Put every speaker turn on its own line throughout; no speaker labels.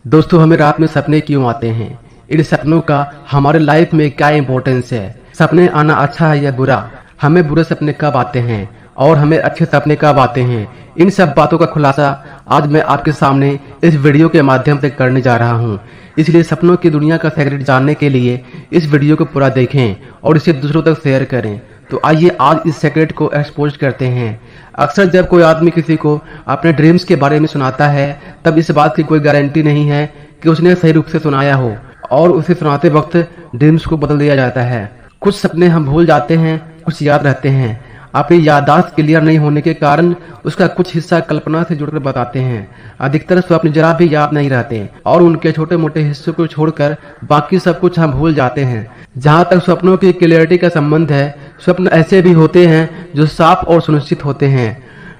दोस्तों, हमें रात में सपने क्यों आते हैं? इन सपनों का हमारे लाइफ में क्या इम्पोर्टेंस है? सपने आना अच्छा है या बुरा? हमें बुरे सपने कब आते हैं और हमें अच्छे सपने कब आते हैं? इन सब बातों का खुलासा आज मैं आपके सामने इस वीडियो के माध्यम से करने जा रहा हूं। इसलिए सपनों की दुनिया का सीक्रेट जानने के लिए इस वीडियो को पूरा देखें और इसे दूसरों तक शेयर करें। तो आइए आज इस सीक्रेट को एक्सपोज करते हैं। अक्सर जब कोई आदमी किसी को अपने ड्रीम्स के बारे में सुनाता है, तब इस बात की कोई गारंटी नहीं है कि उसने सही रूप से सुनाया हो और उसे सुनाते वक्त ड्रीम्स को बदल दिया जाता है। कुछ सपने हम भूल जाते हैं, कुछ याद रहते हैं। अपनी याददाश्त क्लियर नहीं होने के कारण उसका कुछ हिस्सा कल्पना से जुड़कर बताते हैं। अधिकतर स्वप्न जरा भी याद नहीं रहते और उनके छोटे मोटे हिस्सों को छोड़कर बाकी सब कुछ हम भूल जाते हैं। जहाँ तक स्वप्नों की क्लियरिटी का संबंध है, स्वप्न ऐसे भी होते हैं जो साफ और सुनिश्चित होते हैं।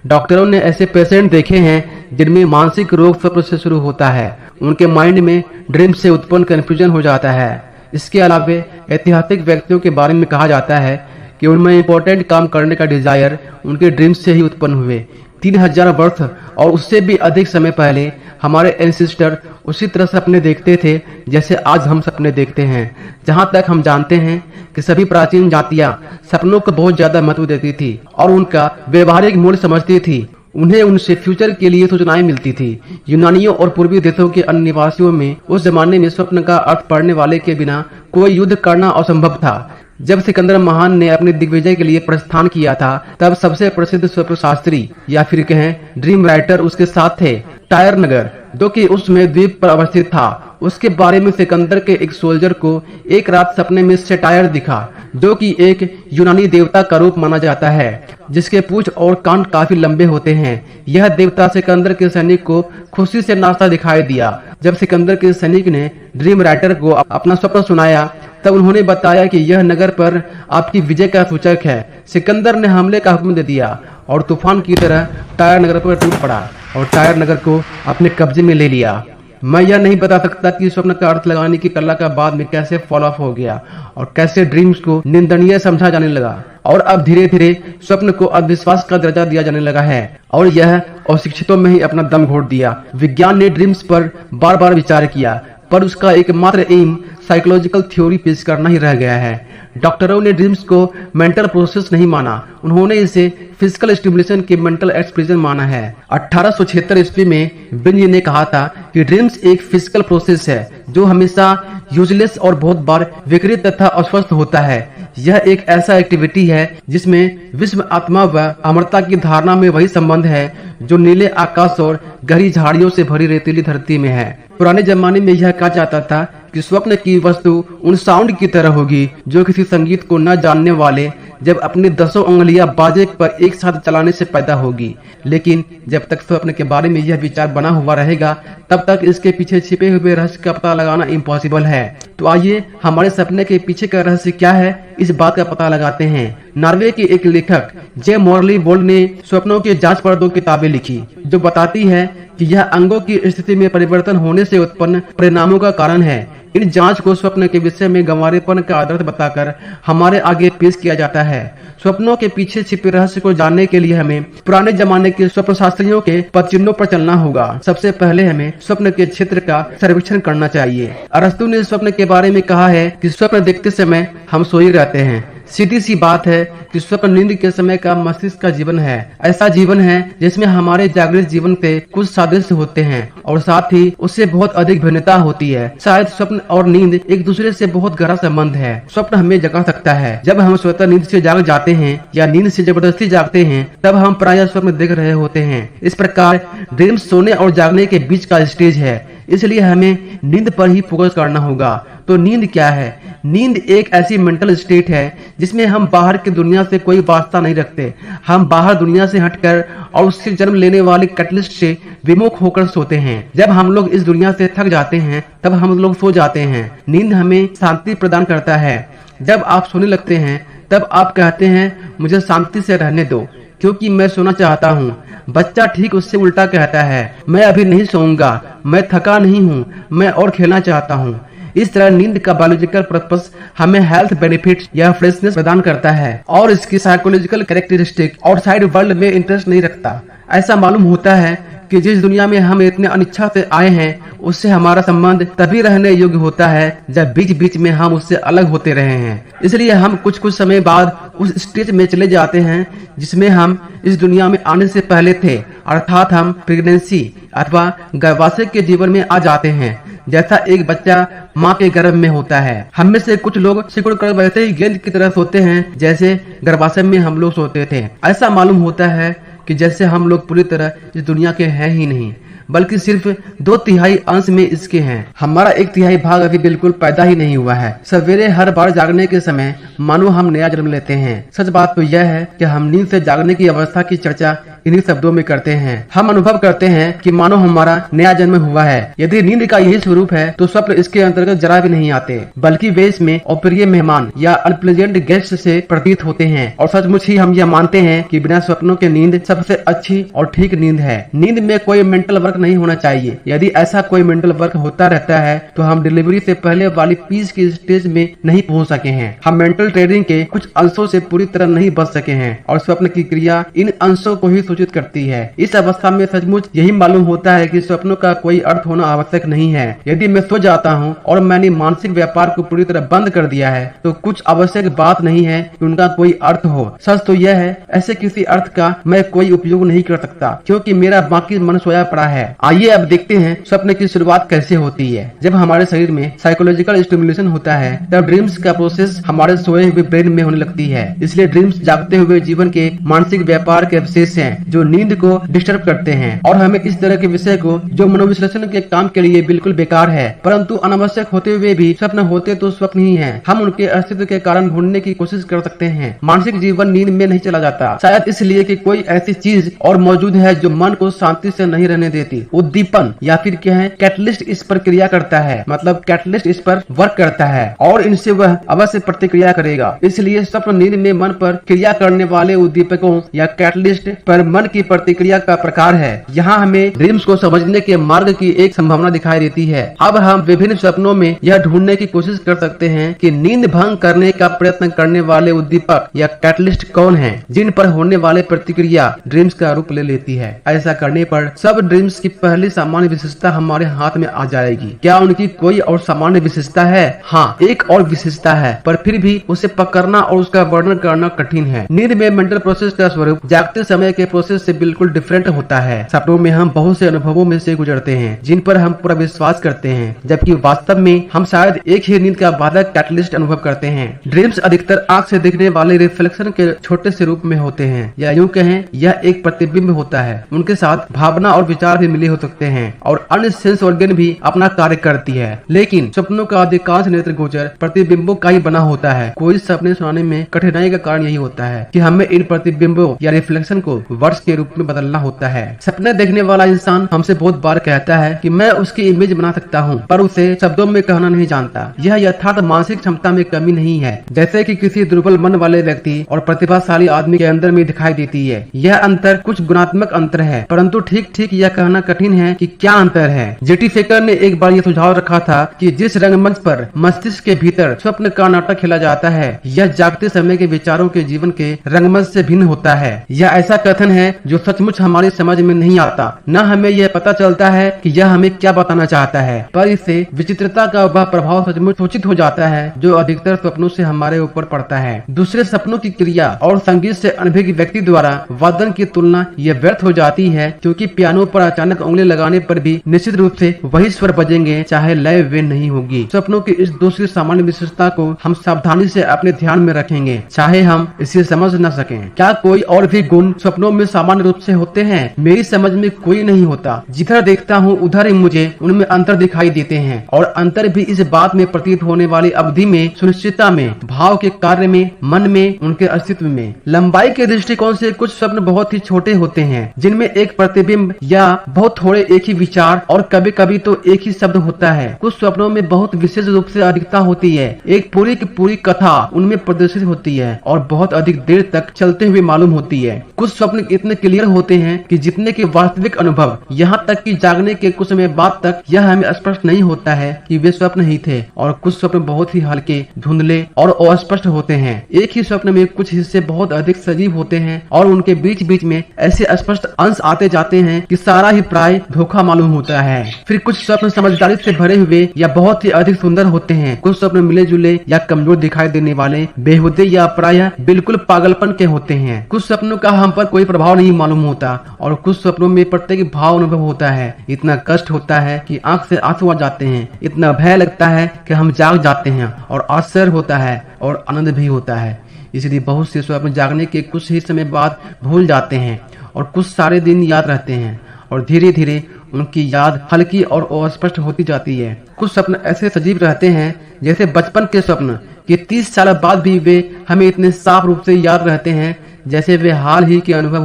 डॉक्टरों ने ऐसे पेशेंट देखे हैं जिनमें मानसिक रोग स्वप्न से शुरू होता है। उनके माइंड में ड्रीम से उत्पन्न कंफ्यूजन हो जाता है। इसके अलावा ऐतिहासिक व्यक्तियों के बारे में कहा जाता है कि उनमें इंपॉर्टेंट काम करने का डिजायर उनके ड्रीम्स से ही उत्पन्न हुए। 3000 वर्ष और उससे भी अधिक समय पहले हमारे एंसेस्टर उसी तरह सपने देखते थे जैसे आज हम सपने देखते हैं। जहाँ तक हम जानते हैं कि सभी प्राचीन जातियां सपनों को बहुत ज्यादा महत्व देती थी और उनका व्यवहारिक मूल्य समझती थी। उन्हें उनसे फ्यूचर के लिए सूचनाएं मिलती थी। यूनानियों और पूर्वी देशों के अन्य निवासियों में उस जमाने में स्वप्न का अर्थ पढ़ने वाले के बिना कोई युद्ध करना असंभव था। जब सिकंदर महान ने अपने दिग्विजय के लिए प्रस्थान किया था, तब सबसे प्रसिद्ध स्वप्न शास्त्री या फिर कहें ड्रीम राइटर उसके साथ थे। टायर नगर, जो कि उसमें द्वीप पर अवस्थित था, उसके बारे में सिकंदर के एक सोल्जर को एक रात सपने में टायर दिखा, जो कि एक यूनानी देवता का रूप माना जाता है, जिसके पूंछ और कान काफी लंबे होते हैं। यह देवता सिकंदर के सैनिक को खुशी से नाचता दिखाई दिया। जब सिकंदर के सैनिक ने ड्रीम राइटर को अपना स्वप्न सुनाया, तब उन्होंने बताया कि यह नगर पर आपकी विजय का सूचक है। सिकंदर ने हमले का हुक्म दे दिया और तूफान की तरह टायर नगर पर टूट पड़ा और टायर नगर को अपने कब्जे में ले लिया। मैं यह नहीं बता सकता कि स्वप्न का अर्थ लगाने की कला का बाद में कैसे फॉल ऑफ हो गया और कैसे ड्रीम्स को निंदनीय समझा जाने लगा और अब धीरे धीरे स्वप्न को अंधविश्वास का दर्जा दिया जाने लगा है और यह अशिक्षितों में ही अपना दम घोट दिया। विज्ञान ने ड्रीम्स पर बार बार विचार किया, पर उसका एकमात्र एम साइकोलॉजिकल थ्योरी पेश करना ही रह गया है। डॉक्टरों ने ड्रीम्स को मेंटल प्रोसेस नहीं माना, उन्होंने इसे फिजिकल स्टिमुलेशन के मेंटल एक्सप्रेशन माना है। 1876 ईस्वी में बिंज ने कहा था कि ड्रीम्स एक फिजिकल प्रोसेस है जो हमेशा यूजलेस और बहुत बार विकृत तथा अस्वस्थ होता है। यह एक ऐसा एक्टिविटी है जिसमें विश्व आत्मा व अमरता की धारणा में वही संबंध है जो नीले आकाश और गहरी झाड़ियों से भरी रेतीली धरती में है। पुराने जमाने में यह कहा जाता था कि स्वप्न की वस्तु उन साउंड की तरह होगी जो किसी संगीत को न जानने वाले जब अपनी 10 उंगलियां बाजे पर एक साथ चलाने से पैदा होगी। लेकिन जब तक स्वप्न के बारे में यह विचार बना हुआ रहेगा, तब तक इसके पीछे छिपे हुए रहस्य का पता लगाना इम्पॉसिबल है। तो आइए हमारे सपने के पीछे का रहस्य क्या है, इस बात का पता लगाते हैं। नॉर्वे के एक लेखक जे मॉर्ली बोल्ड ने स्वप्नों की जांच पर 2 किताबें लिखी, जो बताती है कि यह अंगों की स्थिति में परिवर्तन होने से उत्पन्न परिणामों का कारण है। इन जांच को स्वप्न के विषय में गंवारेपन का आदर्श बताकर हमारे आगे पेश किया जाता है। स्वप्नों के पीछे छिपे रहस्य को जानने के लिए हमें पुराने जमाने के स्वप्न शास्त्रियों के पदचिन्हों पर चलना होगा। सबसे पहले हमें स्वप्न के क्षेत्र का सर्वेक्षण करना चाहिए। अरस्तु ने स्वप्न के बारे में कहा है कि स्वप्न देखते समय हम सोए रहते हैं। सीधी सी बात है कि स्वप्न नींद के समय का मस्तिष्क का जीवन है। ऐसा जीवन है जिसमें हमारे जागृत जीवन के कुछ सादृश्य होते हैं और साथ ही उससे बहुत अधिक भिन्नता होती है। शायद स्वप्न और नींद एक दूसरे से बहुत गहरा संबंध है। स्वप्न हमें जगा सकता है। जब हम स्वतः नींद से जाग जाते हैं या नींद से जबरदस्ती जागते हैं, तब हम प्रायः स्वप्न देख रहे होते हैं। इस प्रकार ड्रीम्स सोने और जागने के बीच का स्टेज है, इसलिए हमें नींद पर ही फोकस करना होगा। तो नींद क्या है? नींद एक ऐसी मेंटल स्टेट है जिसमें हम बाहर की दुनिया से कोई वास्ता नहीं रखते। हम बाहर दुनिया से हटकर और उससे जन्म लेने वाले कैटलिस्ट से विमुख होकर सोते हैं। जब हम लोग इस दुनिया से थक जाते हैं, तब हम लोग सो जाते हैं। नींद हमें शांति प्रदान करता है। जब आप सोने लगते हैं, तब आप कहते हैं मुझे शांति से रहने दो, क्योंकि मैं सोना चाहता हूँ। बच्चा ठीक उससे उल्टा कहता है, मैं अभी नहीं सोऊंगा, मैं थका नहीं हूँ, मैं और खेलना चाहता हूँ। इस तरह नींद का बायोलॉजिकल पर्पस हमें हेल्थ बेनिफिट्स या फ्रेशनेस प्रदान करता है और इसकी साइकोलॉजिकल कैरेक्टरिस्टिक आउटसाइड वर्ल्ड में इंटरेस्ट नहीं रखता। ऐसा मालूम होता है कि जिस दुनिया में हम इतने अनिच्छा से आए हैं उससे हमारा संबंध तभी रहने योग्य होता है जब बीच बीच में हम उससे अलग होते रहे हैं। इसलिए हम कुछ कुछ समय बाद उस स्टेज में चले जाते हैं जिसमें हम इस दुनिया में आने से पहले थे, अर्थात हम प्रेगनेंसी अथवा गर्भाशय के जीवन में आ जाते हैं। जैसा एक बच्चा माँ के गर्भ में होता है, हम में से कुछ लोग सिकुड़ कर वैसे ही गेंद की तरह सोते हैं जैसे गर्भाशय में हम लोग सोते थे। ऐसा मालूम होता है कि जैसे हम लोग पूरी तरह इस दुनिया के हैं ही नहीं, बल्कि सिर्फ 2/3 अंश में इसके हैं। हमारा 1/3 भाग अभी बिल्कुल पैदा ही नहीं हुआ है। सवेरे हर बार जागने के समय मानो हम नया जन्म लेते हैं। सच बात तो यह है कि हम नींद से जागने की अवस्था की चर्चा इन्हीं शब्दों में करते हैं। हम अनुभव करते हैं कि मानो हमारा नया जन्म हुआ है। यदि नींद का यही स्वरूप है तो स्वप्न इसके अंतर्गत जरा भी नहीं आते, बल्कि वे इसमें अप्रिय मेहमान या अनप्लेजेंट गेस्ट से प्रतीत होते हैं। और सचमुच ही हम यह मानते हैं कि बिना स्वप्नों के नींद सबसे अच्छी और ठीक नींद है। नींद में कोई मेंटल वर्क नहीं होना चाहिए। यदि ऐसा कोई मेंटल वर्क होता रहता है तो हम डिलीवरी से पहले वाली पीस की स्टेज में नहीं पहुंच सके हैं। हम मेंटल ट्रेनिंग के कुछ अंशों से पूरी तरह नहीं बच सके हैं और स्वप्न की क्रिया इन अंशों को ही सूचित करती है। इस अवस्था में सचमुच यही मालूम होता है कि स्वप्नों का कोई अर्थ होना आवश्यक नहीं है। यदि मैं सो जाता हूँ और मैंने मानसिक व्यापार को पूरी तरह बंद कर दिया है तो कुछ आवश्यक बात नहीं है कि उनका कोई अर्थ हो। सच तो यह है ऐसे किसी अर्थ का मैं कोई उपयोग नहीं कर सकता क्योंकि मेरा बाकी मन सोया पड़ा है। आइए अब देखते हैं स्वप्न की शुरुआत कैसे होती है। जब हमारे शरीर में साइकोलॉजिकल स्टिमुलेशन होता है तब ड्रीम्स का प्रोसेस हमारे सोए हुए ब्रेन में होने लगती है। इसलिए ड्रीम्स जागते हुए जीवन के मानसिक व्यापार के अवशेष हैं जो नींद को डिस्टर्ब करते हैं और हमें इस तरह के विषय को जो मनोविश्लेषण के काम के लिए बिल्कुल बेकार है परंतु अनावश्यक होते हुए भी स्वप्न होते तो स्वप्न ही है। हम उनके अस्तित्व के कारण ढूंढने की कोशिश कर सकते हैं। मानसिक जीवन नींद में नहीं चला जाता, शायद इसलिए कि कोई ऐसी चीज और मौजूद है जो मन को शांति से नहीं रहने देती। उद्दीपन या फिर क्या है कैटलिस्ट इस पर क्रिया करता है, मतलब कैटलिस्ट इस पर वर्क करता है और इनसे वह अवश्य प्रतिक्रिया करेगा। इसलिए स्वप्न नींद में मन पर क्रिया करने वाले उद्दीपकों या कैटलिस्ट पर मन की प्रतिक्रिया का प्रकार है। यहाँ हमें ड्रीम्स को समझने के मार्ग की एक संभावना दिखाई देती है। अब हम विभिन्न सपनों में यह ढूंढने की कोशिश कर सकते हैं कि नींद भंग करने का प्रयत्न करने वाले उद्दीपक या कैटलिस्ट कौन हैं, जिन पर होने वाले प्रतिक्रिया ड्रीम्स का रूप ले लेती है। ऐसा करने पर सब ड्रीम्स की पहली सामान्य विशेषता हमारे हाथ में आ जाएगी। क्या उनकी कोई और सामान्य विशेषता है? हाँ, एक और विशेषता है, पर फिर भी उसे पकड़ना और उसका वर्णन करना कठिन है। नींद में मेंटल प्रोसेस का स्वरूप जागते समय के प्रोसेस से बिल्कुल डिफरेंट होता है। सपनों में हम बहुत से अनुभवों में से गुजरते हैं जिन पर हम पूरा विश्वास करते हैं, जबकि वास्तव में हम शायद एक ही नींद का बाधक कैटलिस्ट अनुभव करते हैं। ड्रीम्स अधिकतर आंख से दिखने वाले रिफ्लेक्शन के छोटे से रूप में होते हैं, या यूं कहें यह एक प्रतिबिंब होता है। उनके साथ भावना और विचार भी मिले हो सकते हैं और अन्य सेंस ऑर्गन भी अपना कार्य करती है। लेकिन सपनों का अधिकांश नेत्र गोचर प्रतिबिंबों का ही बना होता है। कोई सपने सुनाने में कठिनाई का कारण यही होता है कि हमें इन प्रतिबिंबों या रिफ्लेक्शन को वर्ड्स के रूप में बदलना होता है। सपने देखने वाला इंसान हमसे बहुत बार कहता है कि मैं उसकी इमेज बना सकता हूँ, पर उसे शब्दों में कहना नहीं जानता। यह यथार्थ मानसिक क्षमता में कमी नहीं है, जैसे कि किसी दुर्बल मन वाले व्यक्ति और प्रतिभाशाली आदमी के अंदर में दिखाई देती है। यह अंतर कुछ गुणात्मक अंतर है, परंतु ठीक ठीक यह कहना कठिन है कि क्या अंतर है। जेटी फेकर ने एक बार यह सुझाव रखा था कि जिस रंगमंच पर मस्तिष्क के भीतर स्वप्न का नाटक खेला जाता है यह जागते समय के विचारों के जीवन के रंगमंच से भिन्न होता है। यह ऐसा कथन है जो सचमुच हमारी समझ में नहीं आता। न हमें यह पता चलता है कि यह हमें क्या बताना चाहता है, पर इससे विचित्रता का वह प्रभाव सचमुच सूचित हो जाता है जो अधिकतर सपनों से हमारे ऊपर पड़ता है। दूसरे सपनों की क्रिया और संगीत से अनभिज्ञ व्यक्ति द्वारा वादन की तुलना यह व्यर्थ हो जाती है, क्योंकि पियानो पर अचानक उंगली लगाने पर भी निश्चित रूप से वही स्वर बजेंगे, चाहे लय वे नहीं होगी। सपनों की इस दूसरी सामान्य विशेषता को हम सावधानी से अपने ध्यान में रखेंगे, चाहे हम इसे समझ न सकें। क्या कोई और भी गुण सपनों में सामान्य रूप से होते हैं? मेरी समझ में कोई नहीं होता। जिधर देखता हूँ उधर ही मुझे उनमें अंतर दिखाई देते हैं, और अंतर भी इस बात में प्रतीत होने वाली अवधि में, सुनिश्चितता में, भाव के कार्य में, मन में, उनके अस्तित्व में। लंबाई के दृष्टिकोण से कुछ स्वप्न बहुत ही छोटे होते हैं, जिनमें एक प्रतिबिंब या बहुत थोड़े एक ही विचार और कभी कभी तो एक ही शब्द होता है। कुछ स्वप्नों में बहुत विशेष रूप से अधिकता होती है, एक पूरी की पूरी कथा उनमें प्रदर्शित होती है और बहुत अधिक देर तक चलते हुए मालूम होती है। कुछ स्वप्न इतने क्लियर होते हैं कि जितने के वास्तविक अनुभव, यहाँ तक कि जागने के कुछ समय बाद तक यह हमें स्पष्ट नहीं होता है कि वे स्वप्न ही थे। और कुछ स्वप्न बहुत ही हल्के, धुंधले और अस्पष्ट होते हैं। एक ही स्वप्न में कुछ हिस्से बहुत अधिक सजीव होते हैं और उनके बीच बीच में ऐसे स्पष्ट अंश आते जाते हैं कि सारा ही प्राय धोखा मालूम होता है। फिर कुछ स्वप्न समझदारी से भरे हुए या बहुत ही अधिक सुंदर होते हैं। कुछ स्वप्न मिले जुले या कमजोर दिखाई देने वाले, बेहुदे या प्राय बिल्कुल पागलपन के होते हैं। कुछ स्वप्नों का हम पर कोई प्रभाव नहीं मालूम होता और कुछ स्वप्नों में प्रत्येक भाव अनुभव होता है। इतना कष्ट होता है कि आंख से आंसू आ जाते हैं, इतना भय लगता है कि हम जाग जाते हैं, और आश्चर्य होता है और आनंद भी होता है। इसलिए बहुत से स्वप्न जागने के कुछ ही समय बाद भूल जाते हैं और कुछ सारे दिन याद रहते हैं और धीरे धीरे उनकी याद हल्की और अस्पष्ट होती जाती है। कुछ स्वप्न ऐसे सजीव रहते हैं जैसे बचपन के स्वप्न कि 30 साल बाद भी वे हमें इतने साफ रूप से याद रहते हैं जैसे वे हाल ही के अनुभव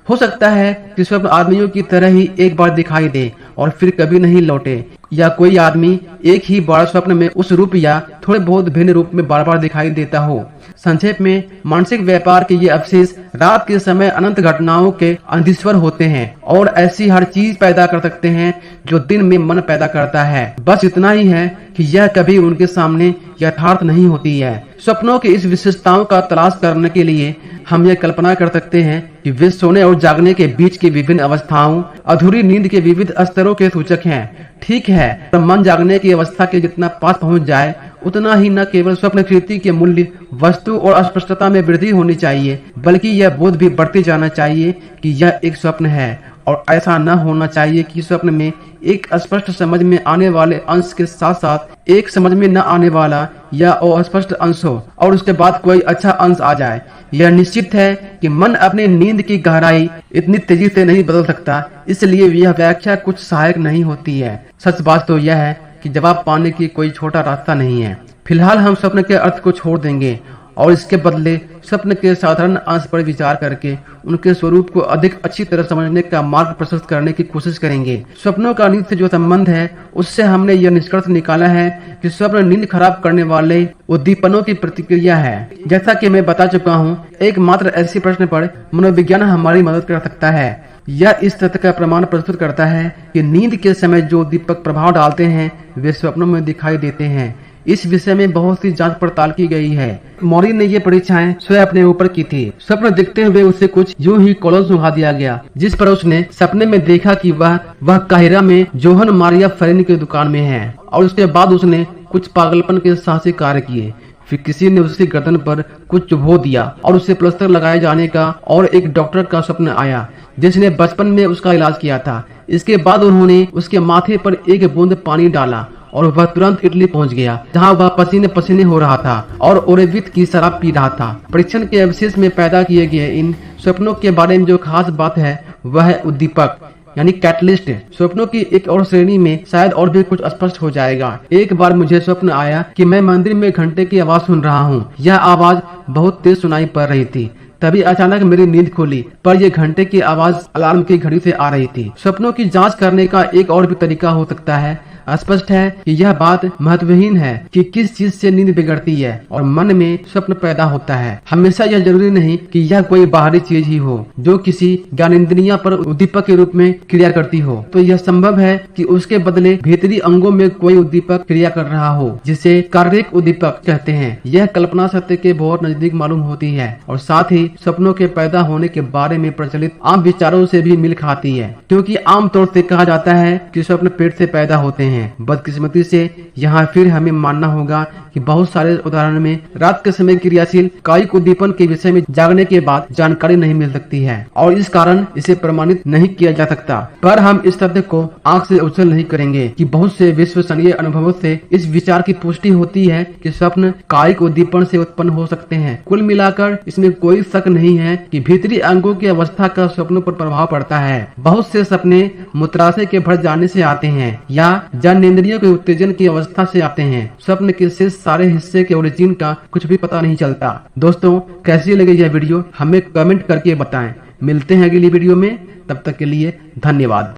हो सकता है कि स्वप्न आदमियों की तरह ही एक बार दिखाई दे और फिर कभी नहीं लौटे, या कोई आदमी एक ही बड़ा स्वप्न में उस रूप या थोड़े बहुत भिन्न रूप में बार बार दिखाई देता हो। संक्षेप में, मानसिक व्यापार के ये अवशेष रात के समय अनंत घटनाओं के अंधीश्वर होते हैं और ऐसी हर चीज पैदा कर सकते हैं जो दिन में मन पैदा करता है। बस इतना ही है कि यह कभी उनके सामने यथार्थ नहीं होती है। स्वप्नों की इस विशेषताओं का तलाश करने के लिए हम यह कल्पना कर सकते हैं कि वे सोने और जागने के बीच की विभिन्न अवस्थाओं, अधूरी नींद के विविध स्तरों के सूचक हैं। ठीक है, पर मन जागने की अवस्था के जितना पास पहुंच जाए उतना ही न केवल स्वप्न कृति के मूल्य, वस्तु और अस्पष्टता में वृद्धि होनी चाहिए, बल्कि यह बोध भी बढ़ते जाना चाहिए कि यह एक स्वप्न है। और ऐसा न होना चाहिए कि स्वप्न में एक स्पष्ट समझ में आने वाले अंश के साथ साथ एक समझ में न आने वाला या अस्पष्ट अंश हो और उसके बाद कोई अच्छा अंश आ जाए। यह निश्चित है कि मन अपनी नींद की गहराई इतनी तेजी से नहीं बदल सकता, इसलिए यह व्याख्या कुछ सहायक नहीं होती है। सच बात तो यह है कि जवाब पाने की कोई छोटा रास्ता नहीं है। फिलहाल हम स्वप्न के अर्थ को छोड़ देंगे और इसके बदले स्वप्न के साधारण अंश पर विचार करके उनके स्वरूप को अधिक अच्छी तरह समझने का मार्ग प्रशस्त करने की कोशिश करेंगे। स्वप्नों का नींद से जो संबंध है उससे हमने यह निष्कर्ष निकाला है कि स्वप्न नींद खराब करने वाले उद्दीपनों की प्रतिक्रिया है। जैसा कि मैं बता चुका हूँ, एकमात्र ऐसे प्रश्न पर मनोविज्ञान हमारी मदद कर सकता है। यह इस तथ्य का प्रमाण प्रस्तुत करता है कि नींद के समय जो दीपक प्रभाव डालते हैं वे स्वप्नों में दिखाई देते हैं। इस विषय में बहुत सी जांच पड़ताल की गई है। मौरी ने ये परीक्षाएं स्वयं अपने ऊपर की थी। स्वप्न देखते हुए उसे कुछ यूं ही कॉलम सुंघा दिया गया, जिस पर उसने सपने में देखा कि वह काहिरा में जोहन मारिया फरीन की दुकान में है, और उसके बाद उसने कुछ पागलपन के साहसिक कार्य किए। फिर किसी ने उसकी गर्दन पर कुछ चुभो दिया और उसे प्लास्टर लगाए जाने का और एक डॉक्टर का स्वप्न आया जिसने बचपन में उसका इलाज किया था। इसके बाद उन्होंने उसके माथे पर एक बूंद पानी डाला और वह तुरंत इटली पहुंच गया, जहां वह पसीने पसीने हो रहा था और ओरेवित की शराब पी रहा था। परीक्षण के अवशेष में पैदा किए गए इन स्वप्नों के बारे में जो खास बात है वह है उद्दीपक, यानी कैटलिस्ट। स्वप्नों की एक और श्रेणी में शायद और भी कुछ स्पष्ट हो जाएगा। एक बार मुझे स्वप्न आया कि मैं मंदिर में घंटे की आवाज सुन रहा हूँ। यह आवाज बहुत तेज सुनाई पड़ रही थी। तभी अचानक मेरी नींद खुली, पर यह घंटे की आवाज अलार्म की घड़ी से आ रही थी। स्वप्नों की जांच करने का एक और भी तरीका हो सकता है। स्पष्ट है कि यह बात महत्वहीन है कि किस चीज से नींद बिगड़ती है और मन में स्वप्न पैदा होता है। हमेशा यह जरूरी नहीं कि यह कोई बाहरी चीज ही हो जो किसी ज्ञानेंद्रिय पर उद्दीपक के रूप में क्रिया करती हो। तो यह संभव है कि उसके बदले भीतरी अंगों में कोई उद्दीपक क्रिया कर रहा हो, जिसे कार्यक उद्दीपक कहते हैं। यह कल्पना सत्य के बहुत नजदीक मालूम होती है और साथ ही सपनों के पैदा होने के बारे में प्रचलित आम विचारों से भी मिल खाती है, क्योंकि आमतौर से कहा जाता है कि स्वप्न पेट से पैदा होते हैं। बदकिस्मती से यहाँ फिर हमें मानना होगा कि बहुत सारे उदाहरण में रात के समय क्रियाशील कायिक उद्दीपन के विषय में जागने के बाद जानकारी नहीं मिल सकती है और इस कारण इसे प्रमाणित नहीं किया जा सकता। पर हम इस तथ्य को आंख से उछल नहीं करेंगे कि बहुत से विश्वसनीय अनुभवों से इस विचार की पुष्टि होती है कि स्वप्न कायिक उद्दीपन से उत्पन्न हो सकते हैं। कुल मिलाकर इसमें कोई शक नहीं है कि भीतरी अंगों की अवस्था का स्वप्नों पर प्रभाव पड़ता है। बहुत से सपने मूत्राशय के भर जाने से आते हैं या जननेंद्रियों के उत्तेजन की अवस्था से आते हैं। स्वप्न के शेष सारे हिस्से के ओरिजिन का कुछ भी पता नहीं चलता। दोस्तों, कैसी लगी यह वीडियो हमें कमेंट करके बताएं। मिलते हैं अगली वीडियो में, तब तक के लिए धन्यवाद।